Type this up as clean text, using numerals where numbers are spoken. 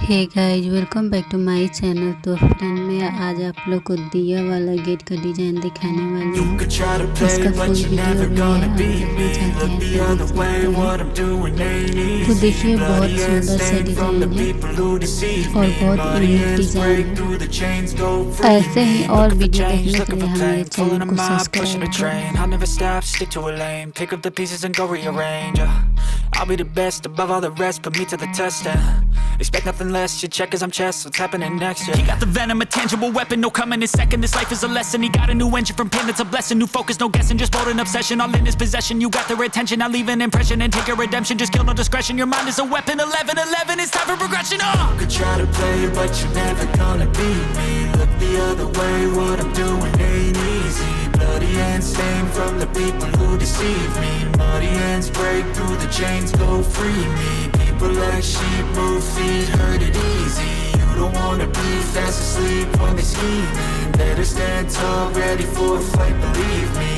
Hey guys, welcome back to my channel. तो friend, मैं आज आप लोग को दिया वाला गेट का डिज़ाइन दिखाने वाली हूँ। इसका फुल वीडियो भी है, आप जल्दी जाके यहाँ पे देख सकते हैं। तो देखिए, बहुत सुंदर सा डिज़ाइन है और बहुत यूनिक डिज़ाइन है। ऐसे ही और वीडियो देखने के लिए हमारे चैनल को सब्सक्राइब करें। I'll be the best above all the rest, put me to the test and expect nothing less, you check cause I'm chess, what's happening next, yeah. He got the venom, a tangible weapon, no coming in second, this life is a lesson. He got a new engine from pain, that's a blessing, new focus, no guessing, just bold and obsession, all in his possession. You got their attention, now leave an impression and take your redemption, just kill no discretion, your mind is a weapon. 11-11, it's time for progression. You could try to play but you're never gonna beat me. Look the other way, what I'm doing ain't easy. Bloody hands stained from the people who deceive me. Muddy hands break through the chains, go free me. People like sheep move feet, hurt it easy. You don't wanna be fast asleep when they're scheming. Better stand tall, ready for a fight, believe me.